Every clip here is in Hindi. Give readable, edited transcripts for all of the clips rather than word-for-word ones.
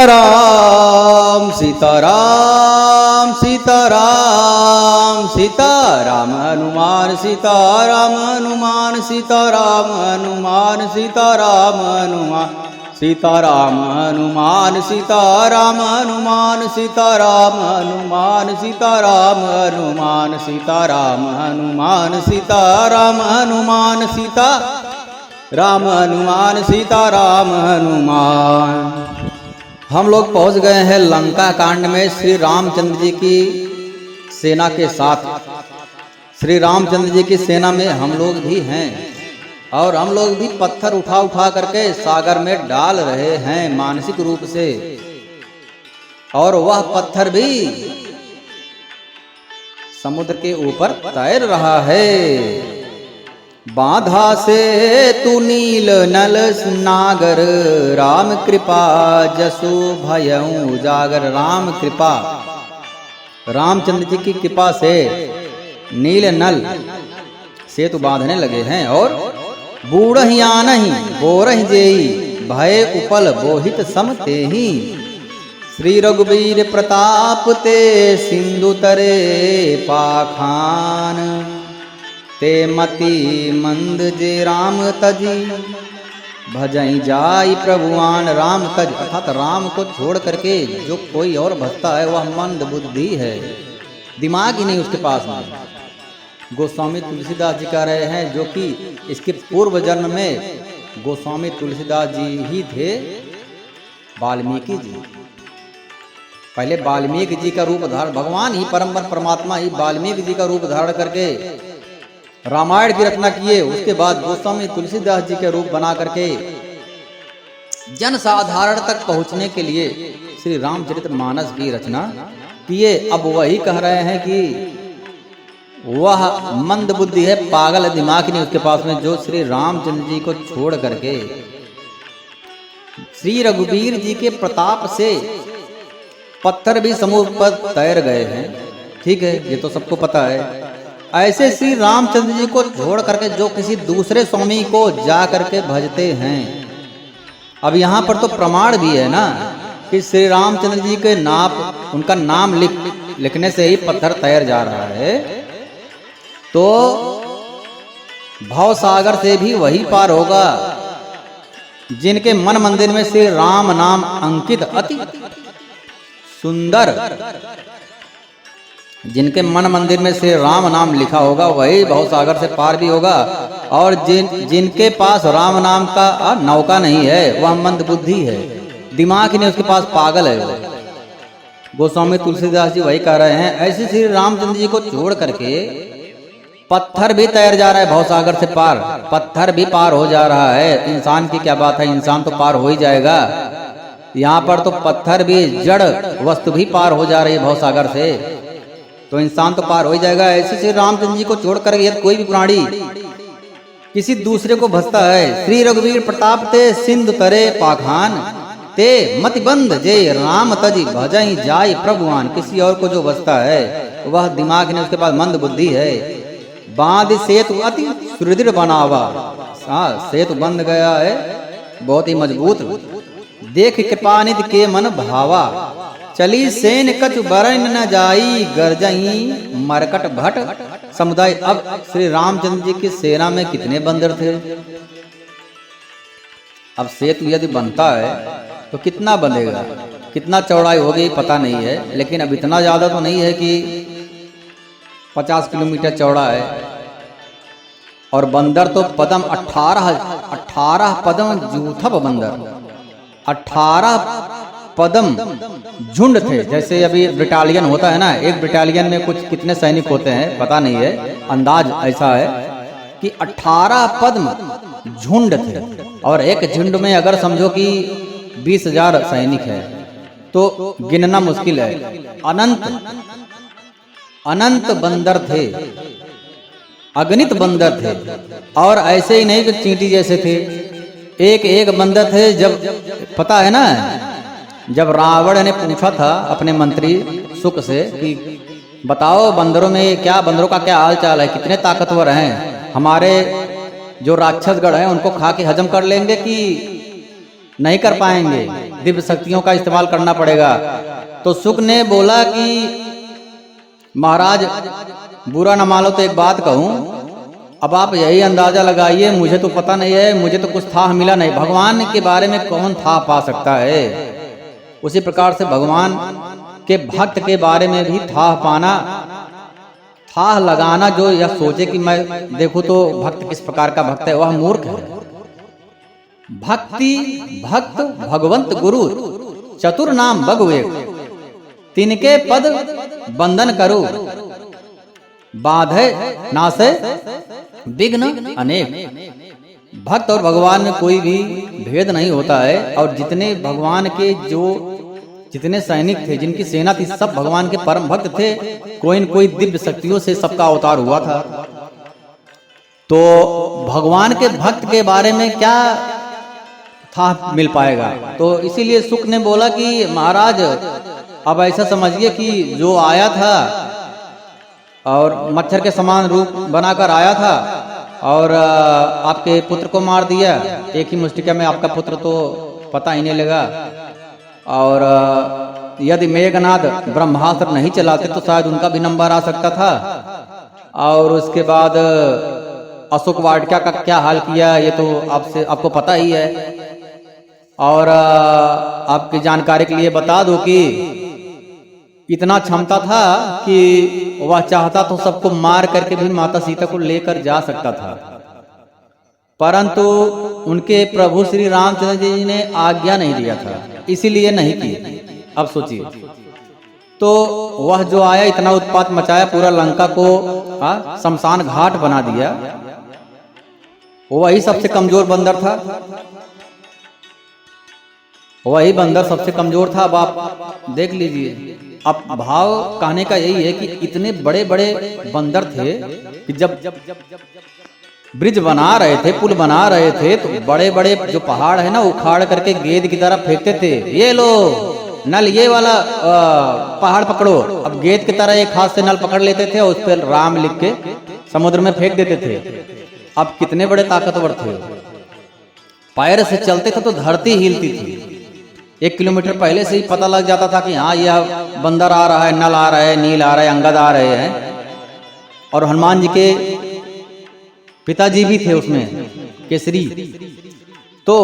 सीताराम सीताराम सीताराम सीताराम हनुमान सीताराम हनुमान सीताराम हनुमान सीताराम हनुमान सीताराम हनुमान सीताराम हनुमान सीताराम हनुमान सीताराम हनुमान सीताराम हनुमान सीताराम हनुमान सीता राम हनुमान सीताराम हनुमान। हम लोग पहुंच गए हैं लंका कांड में श्री रामचंद्र जी की सेना के साथ। श्री रामचंद्र जी की सेना में हम लोग भी हैं और हम लोग भी पत्थर उठा उठा करके सागर में डाल रहे हैं मानसिक रूप से, और वह पत्थर भी समुद्र के ऊपर तैर रहा है। बाधा से तू नील नल नागर, राम कृपा जसु भयउ उजागर। राम कृपा, रामचंद्र जी की कृपा से नील नल सेतु बांधने लगे हैं। और बूढ़हि आनहि बोरहि जेई, भय उपल बोहित सम तेहि। श्री रघुवीर प्रताप ते सिंधु तरे पाखान, ते मति मंद जे राम तजी, भजई जाई प्रभुआन। राम तज अर्थात राम को छोड़ करके जो कोई और भजता है वह मंद बुद्धि है, दिमाग ही नहीं उसके पास में। गोस्वामी तुलसीदास जी कह रहे हैं, जो कि इसके पूर्व जन्म में गोस्वामी तुलसीदास जी ही थे वाल्मीकि जी। पहले वाल्मीकि जी का रूप धारण, भगवान ही परम परमात्मा ही वाल्मीकि जी का रूप धारण करके रामायण की रचना किए। उसके बाद गोस्वामी तुलसीदास जी के रूप बना करके जन साधारण तक पहुंचने के लिए श्री रामचरितमानस की रचना किए। अब वही कह रहे हैं कि वह मंद बुद्धि है, पागल दिमाग नहीं उसके पास में, जो श्री रामचंद्र जी को छोड़ करके श्री रघुवीर जी के प्रताप से पत्थर भी समुद्र पर तैर गए हैं। ठीक है, ये तो सबको पता है। ऐसे श्री रामचंद्र जी को छोड़ करके जो किसी दूसरे स्वामी को जा करके भजते हैं। अब यहाँ पर तो प्रमाण भी है ना कि श्री रामचंद्र जी के उनका नाम लिखने से ही पत्थर तैर जा रहा है। तो भव सागर से भी वही पार होगा जिनके मन मंदिर में श्री राम नाम अंकित अति सुंदर, जिनके मन मंदिर में श्री राम नाम लिखा होगा वही भवसागर से पार भी होगा। और जिनके पास राम नाम का नौका नहीं है वह मंद बुद्धि है, दिमाग ही नहीं उसके पास, पागल है। गोस्वामी तुलसीदास जी वही कह रहे हैं, ऐसे श्री रामचंद्र जी को छोड़ करके पत्थर भी तैर जा रहा है भवसागर से पार, पत्थर भी पार हो जा रहा है। इंसान की क्या बात है, इंसान तो पार हो ही जाएगा। यहाँ पर तो पत्थर भी, जड़ वस्तु भी पार हो जा रही है भवसागर से, तो इंसान तो पार हो ही जाएगा। ऐसे श्री रामचंद्र जी को छोड़ कर यदि कोई भी प्राणी किसी दूसरे को भजता है, श्री रघुवीर प्रताप ते सिंधु तरे पाखान, ते मतिबंध जे राम तजी, भजई जाय प्रभुआन। किसी और को जो भजता है वह दिमाग ने उसके पास मंद बुद्धि है। बांध सेतु अति सुदृढ़ बनावा, सेतु बंध गया है बहुत ही मजबूत। देख कृपानिधि के मन भावा, चली सेन कछु बरन न जाई, गरजई मरकट भट समुदाय। अब श्री रामचंद्र जी की सेना में कितने बंदर थे। अब सेतु यदि बनता है तो कितना बनेगा, कितना चौड़ाई होगी पता नहीं है, लेकिन अब इतना ज्यादा तो नहीं है कि 50 किलोमीटर चौड़ा है। और बंदर तो पदम 18 पदम जूथब बंदर, 18 पदम झुंड थे। जैसे अभी बटालियन होता है ना, एक बटालियन में कुछ कितने सैनिक होते हैं पता नहीं है, अंदाज ऐसा है कि 18 पद्म झुंड थे। और एक झुंड में अगर समझो कि 20,000 सैनिक है तो गिनना मुश्किल है। अनंत बंदर थे, अगणित बंदर थे। और ऐसे ही नहीं कि चींटी जैसे थे, एक एक बंदर थे। जब पता है ना, जब रावण ने पूछा था अपने मंत्री सुक से कि बताओ बंदरों में क्या, बंदरों का क्या हाल चाल है, कितने ताकतवर हैं, हमारे जो राक्षसगढ़ हैं उनको खा के हजम कर लेंगे कि नहीं कर पाएंगे, दिव्य शक्तियों का इस्तेमाल करना पड़ेगा। तो शुक ने बोला कि महाराज बुरा न मानो तो एक बात कहूं, अब आप यही अंदाजा लगाइए, मुझे तो पता नहीं है, मुझे तो कुछ था मिला नहीं, भगवान के बारे में कौन था पा सकता है। उसी प्रकार से भगवान के भक्त के बारे में भी था पाना, था लगाना, जो यह सोचे कि मैं देखूं तो भक्त किस प्रकार का भक्त है, वह मूर्ख है। भक्ति भक्त भगवंत गुरु चतुर नाम भगवे, तिनके पद बंधन करो, बाधे नासे विघ्न अनेक। भक्त और भगवान में कोई भी भेद नहीं होता है, और जितने भगवान के जितने सैनिक थे, जिनकी सेना थी, सब भगवान के परम भक्त थे। कोई न कोई दिव्य शक्तियों से सबका अवतार हुआ था। तो भगवान के भक्त के बारे में क्या था मिल पाएगा। तो इसीलिए शुक ने बोला कि महाराज अब ऐसा समझिए कि जो आया था और मच्छर के समान रूप बनाकर आया था और आपके पुत्र को मार दिया, एक ही मुष्टिका में आपका पुत्र तो पता ही नहीं लगा। और यदि मेघनाद ब्रह्मास्त्र नहीं चलाते तो शायद उनका भी नंबर आ सकता था। और उसके बाद अशोक वाटिका का क्या हाल किया ये तो आपको पता ही है। और आपकी जानकारी के लिए बता दूं कि इतना क्षमता था कि वह चाहता तो सबको मार करके भी माता सीता को लेकर जा सकता था, परंतु उनके प्रभु श्री रामचंद्र जी ने आज्ञा नहीं दिया था, इसीलिए नहीं की। अब सोचिए, तो वह जो आया इतना उत्पात मचाया, पूरा लंका को शमशान घाट बना दिया। वही सबसे कमजोर बंदर था, वही बंदर सबसे कमजोर था। अब आप देख लीजिए। अब भाव कहने का यही है कि इतने बड़े बड़े बंदर थे कि जब ब्रिज बना रहे थे, पुल बना रहे थे, तो बड़े बड़े जो पहाड़ है ना, उखाड़ करके गेंद की तरह फेंकते थे। ये लो नल, ये वाला पहाड़ पकड़ो। अब गेंद की तरह एक हाथ से नल पकड़ लेते थे और उस पर राम लिख के समुद्र में फेंक देते थे। अब कितने बड़े ताकतवर थे, पैर से चलते थे तो धरती हिलती थी। 1 किलोमीटर पहले से ही पता लग जाता था कि हाँ यह बंदर आ रहा है, नल आ रहा है, नील आ रहा है, अंगद आ रहे हैं। और हनुमान जी के पिताजी भी थे उसमें, केसरी। तो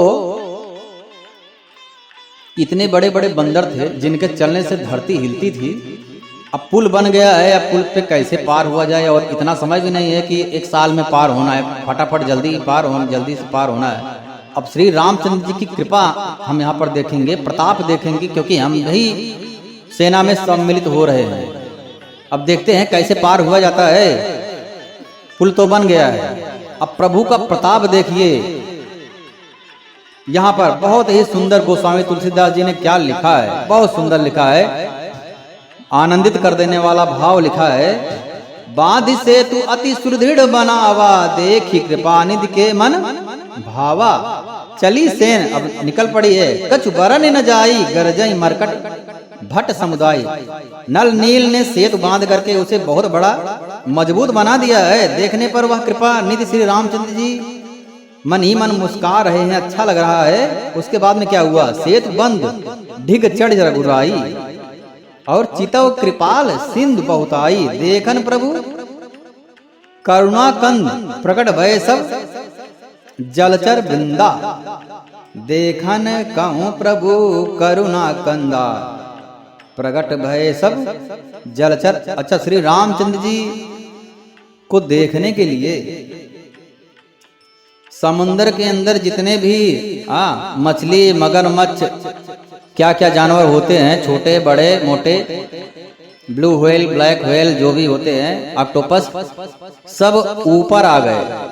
इतने बड़े बड़े बंदर थे जिनके चलने से धरती हिलती थी। अब पुल बन गया है, अब पुल पे कैसे पार हुआ जाए, और इतना समय भी नहीं है कि 1 साल में पार होना है, फटाफट जल्दी से पार होना है। अब श्री रामचंद्र जी की कृपा हम यहाँ पर देखेंगे, प्रताप देखेंगे, क्योंकि हम भी सेना में सम्मिलित हो रहे हैं। अब देखते हैं कैसे पार हुआ जाता है। पुल तो बन गया है, अब प्रभु का प्रताप देखिए। यहाँ पर बहुत ही सुंदर गोस्वामी तुलसीदास जी ने क्या लिखा है, बहुत सुंदर लिखा है, आनंदित कर देने वाला भाव लिखा है। बांध से तू अति सुदृढ़ बनावा, देखी कृपा निधि के मन भावा। चली सेन अब निकल पड़ी है, कछु बरन न जाई, गरजई मरकट भट्ट समुदाय। नल नील ने सेतु बांध करके उसे बहुत बड़ा मजबूत बना दिया है। देखने पर वह कृपा निधि श्री रामचंद्र जी मन ही मन मुस्कुरा रहे हैं, अच्छा लग रहा है। उसके बाद में क्या हुआ, सेतु बंद ढिग चढ़ रघुराई, और चितव कृपाल सिंधु बहुताई। देखन प्रभु करुणा कंद प्रकट भय सब जलचर वृंदा। देखन कहूं प्रभु करुणा कंदा, प्रकट भय सब जलचर। अच्छा, श्री रामचंद्र जी को देखने के लिए समुद्र के अंदर जितने भी मछली, मगरमच्छ, क्या क्या जानवर होते हैं, छोटे बड़े मोटे, ब्लू व्हेल, ब्लैक व्हेल, जो भी होते हैं, ऑक्टोपस, सब ऊपर आ गए।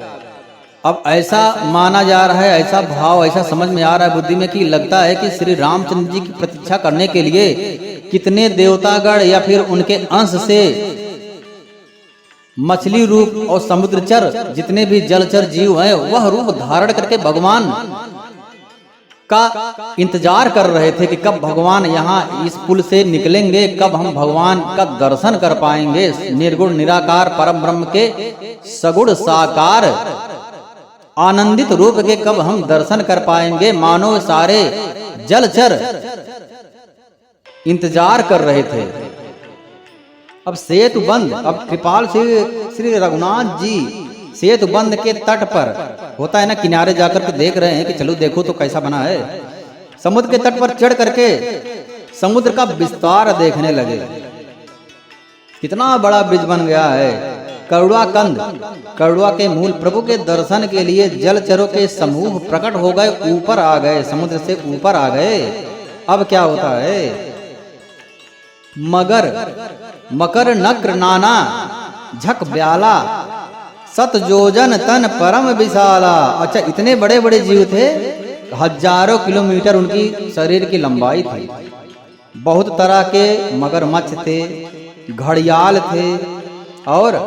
अब ऐसा माना जा रहा है, ऐसा भाव, ऐसा समझ में आ रहा है बुद्धि में कि लगता है कि श्री रामचंद्र जी की प्रतीक्षा करने के लिए कितने देवतागण या फिर उनके अंश से मछली रूप और समुद्रचर जितने भी जलचर जीव हैं, वह रूप धारण करके भगवान का इंतजार कर रहे थे कि कब भगवान यहाँ इस पुल से निकलेंगे, कब हम भगवान का दर्शन कर पाएंगे। निर्गुण निराकार परम ब्रह्म के सगुण साकार आनंदित रूप के कब हम दर्शन कर पाएंगे। मानो सारे जलचर इंतजार कर रहे थे। अब सेतु बंद, अब कृपाल श्री रघुनाथ जी सेतु बंद के तट पर होता है ना, किनारे जाकर के देख रहे हैं कि चलो देखो तो कैसा बना है। समुद्र के तट पर चढ़ करके समुद्र का विस्तार देखने लगे। कितना बड़ा ब्रिज बन गया है। करुणा कंद, करुणा के मूल प्रभु के दर्शन के लिए जलचरों के समूह प्रकट हो गए, ऊपर आ गए, समुद्र से ऊपर आ गए। अब क्या होता है, मगर मकर नक्र नाना झक ब्याला सत जोजन तन परम विशाला। अच्छा, इतने बड़े बड़े जीव थे, हजारों किलोमीटर उनकी शरीर की लंबाई थी। बहुत तरह के मगरमच्छ थे, घड़ियाल थे और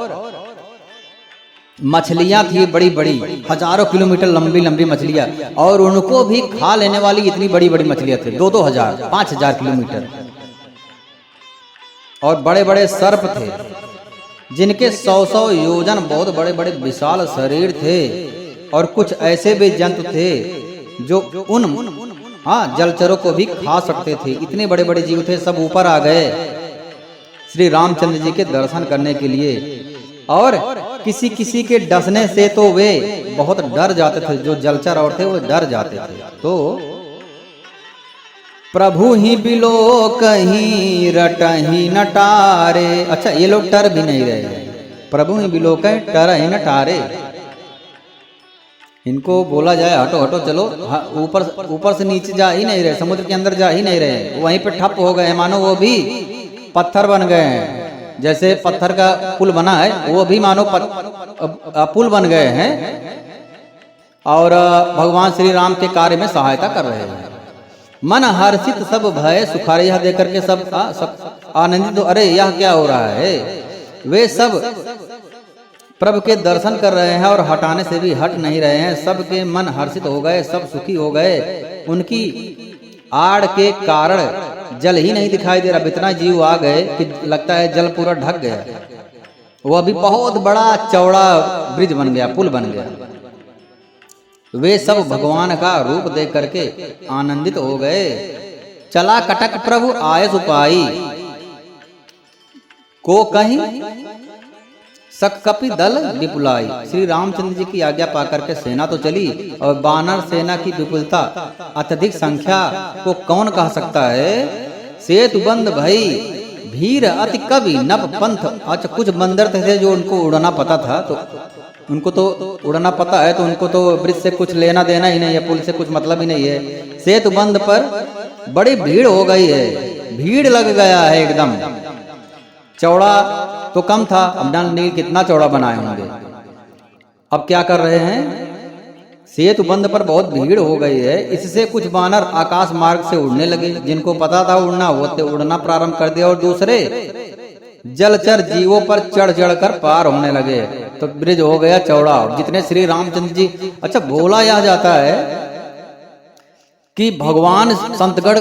मछलियां थी बड़ी बड़ी, हजारों किलोमीटर लंबी लंबी मछलियां, और उनको भी खा लेने वाली इतनी बड़ी बड़ी मछलियां थी, 2-2 हजार 5,000 किलोमीटर। और बड़े बड़े सर्प थे जिनके 100-100 योजन बहुत बड़े बड़े विशाल शरीर थे। और कुछ ऐसे भी जंतु थे जो उन जलचरों को भी खा सकते थे। इतने बड़े बड़े जीव थे, सब ऊपर आ गए श्री रामचंद्र जी के दर्शन करने के लिए। और किसी किसी के डसने से तो वे बहुत डर जाते थे, जो जलचर और थे वो डर जाते थे। तो प्रभु ही बिलो कहीं रटही नटारे। अच्छा, ये लोग टर भी नहीं रहे, प्रभु ही बिलो कहीं टर ही नटारे। इनको बोला जाए हटो हटो चलो, ऊपर से नीचे जा ही नहीं रहे, समुद्र के अंदर जा ही नहीं रहे, वहीं पे ठप हो गए, मानो वो भी पत्थर बन गए हैं। जैसे पत्थर का पुल बना है, वो भी मानो पुल बन गए हैं और भगवान श्री राम के कार्य में सहायता कर रहे हैं। मन हर्षित सब भय सुखारे, यह देख करके सब आनंदित। अरे यह क्या हो रहा है, वे सब प्रभु के दर्शन कर रहे हैं और हटाने से भी हट नहीं रहे हैं। सबके मन हर्षित हो गए, सब सुखी हो गए। उनकी आड़ के कारण जल ही नहीं दिखाई दे रहा, इतना जीव आ गए कि लगता है जल पूरा ढक गया। वो अभी बहुत बड़ा चौड़ा ब्रिज बन गया, पुल बन गया। वे सब भगवान का रूप देख करके आनंदित हो गए। चला कटक प्रभु आए सुपाई को कहीं सकपि दल विपुलाई। श्री रामचंद्र जी की आज्ञा पाकर के सेना तो चली, और बानर सेना की विपुलता अत्यधिक संख्या को कौन कह सकता है। सेतु बंद भई भीर अति कवि नभ पंथ। अच्छा, कुछ बंदर थे जो उनको उड़ना पता था, तो उनको तो उड़ना पता है, तो उनको तो ब्रिज से कुछ लेना देना ही नहीं है, पुल से कुछ मतलब ही नहीं है। सेतु बंद पर बड़ी भीड़ हो गई है, भीड़ लग गया है एकदम। चौड़ा तो कम था, अब नल नील कितना चौड़ा बनाए होंगे। अब क्या कर रहे हैं, सेतु बंद पर बहुत भीड़ हो गई है। इससे कुछ बानर आकाश मार्ग से उड़ने लगे, जिनको पता था उड़ना वो उड़ना प्रारंभ कर दिया, और दूसरे जलचर जीवों पर चढ़ चढ़ कर पार होने लगे। तो ब्रिज हो गया चौड़ा। जितने श्री रामचंद्र जी, अच्छा बोला यह जाता है कि भगवान संतगढ़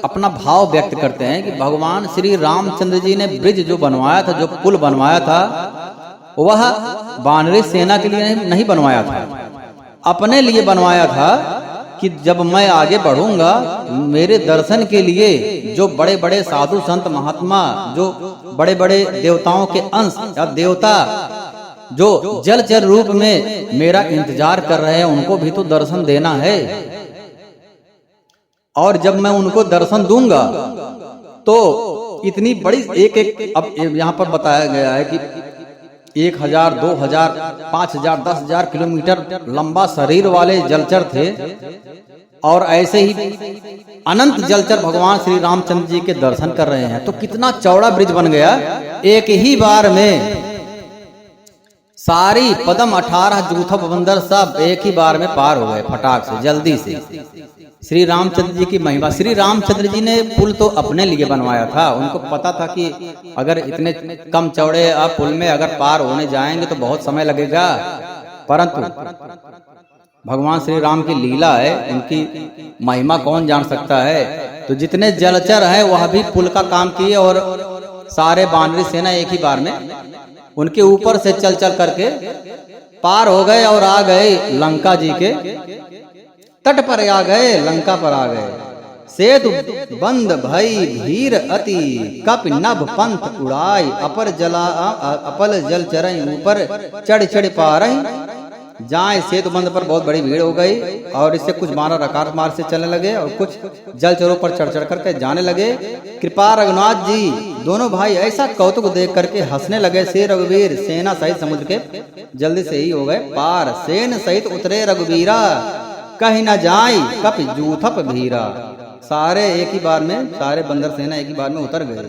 अपना भाव व्यक्त करते हैं कि भगवान श्री रामचंद्र जी ने ब्रिज जो बनवाया था, जो पुल बनवाया था, वह बानरी सेना के लिए नहीं बनवाया था, अपने लिए बनवाया था कि जब मैं आगे बढ़ूंगा, मेरे दर्शन के लिए जो बड़े बड़े साधु संत महात्मा, जो बड़े बड़े देवताओं के अंश या देवता जो जलचर रूप में मेरा इंतजार कर रहे हैं, उनको भी तो दर्शन देना है। और जब मैं उनको दर्शन दूंगा तो इतनी बड़ी एक अब यहाँ पर बताया गया है कि 1,000, 2,000, 5,000, 10,000 किलोमीटर लंबा शरीर वाले जलचर थे, और ऐसे ही अनंत जलचर भगवान श्री रामचंद्र जी के दर्शन कर रहे हैं। तो कितना चौड़ा ब्रिज बन गया। एक ही बार में सारी पदम 18 जूथा बंदर सब एक ही बार में पार हो गए, फटाक से, जल्दी से। श्री रामचंद्र जी की महिमा। श्री रामचंद्र जी ने पुल तो अपने लिए बनवाया था, उनको पता था कि अगर इतने कम चौड़े पुल में अगर पार होने जाएंगे तो बहुत समय लगेगा, परंतु भगवान श्री राम की लीला है, उनकी महिमा कौन जान सकता है। तो जितने जलचर हैं वह भी पुल का काम किए, और सारे बानरी सेना एक ही बार में उनके ऊपर से चल चल करके पार हो गए और आ गए लंका जी के तट पर आ गए, लंका पर आ गए। सेतु बंद भई भीर अति, कप नभ पंथ उड़ाई, अपल जल चरई, ऊपर चढ़ चढ़ पारई जाए। सेतु बंद पर बहुत बड़ी भीड़ हो गई और इससे कुछ बानर रकार मार्ग से चलने लगे और कुछ जल चरों पर चढ़ चढ़ करके जाने लगे। कृपा रघुनाथ जी दोनों भाई ऐसा कौतुक देख करके हंसने लगे। से रघुवीर सेना सहित समुद्र के जल्दी से ही हो गए पार, सेन सहित उतरे रघुवीरा, कहीं न जाए कप जूथप भीरा। सारे एक ही बार में, सारे बंदर सेना एक ही बार में उतर गए।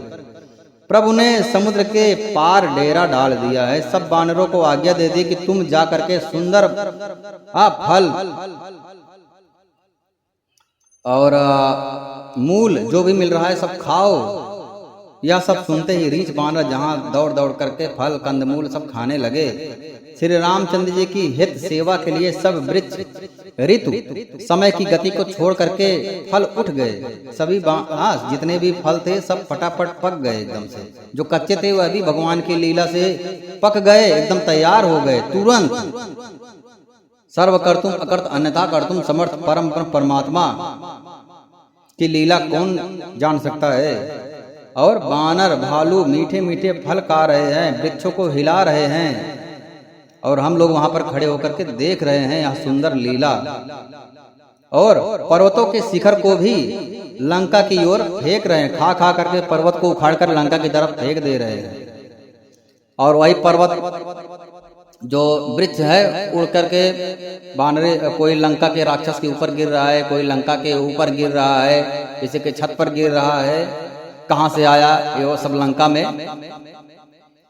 प्रभु ने समुद्र के पार डेरा डाल दिया है। सब बानरों को आज्ञा दे दी कि तुम जा करके सुंदर फल और मूल जो भी मिल रहा है सब खाओ। यह सब सुनते ही रीछ बानर जहां दौड़ दौड़ करके फल कंदमूल सब खाने लगे। श्री रामचंद्र जी की हित सेवा के लिए सब वृक्ष ऋतु समय की गति को छोड़ करके फल उठ गए। सभी जितने भी फल थे सब फटाफट पक गए एकदम से। जो कच्चे थे वह भी भगवान की लीला से पक गए, एकदम तैयार हो गए तुरंत। सर्व कर्तुम अकर्त अन्यथा कर्तुम समर्थ परम परमात्मा की लीला कौन जान सकता है। और बानर भालू मीठे मीठे फल खा रहे हैं, वृक्षों को हिला रहे हैं और हम लोग वहां पर खड़े होकर के देख रहे हैं यह सुंदर लीला। और पर्वतों के शिखर को भी लंका की ओर फेंक रहे हैं, खा खा करके पर्वत को उखाड़कर लंका की तरफ फेंक दे रहे हैं। और वही पर्वत जो वृक्ष है उड़ करके बानरे, कोई लंका के राक्षस के ऊपर गिर रहा है, कोई लंका के ऊपर गिर रहा है, किसी के छत पर गिर रहा है। कहां से आया ये सब लंका में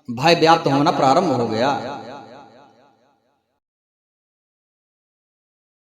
भय व्याप्त होना प्रारंभ हो गया।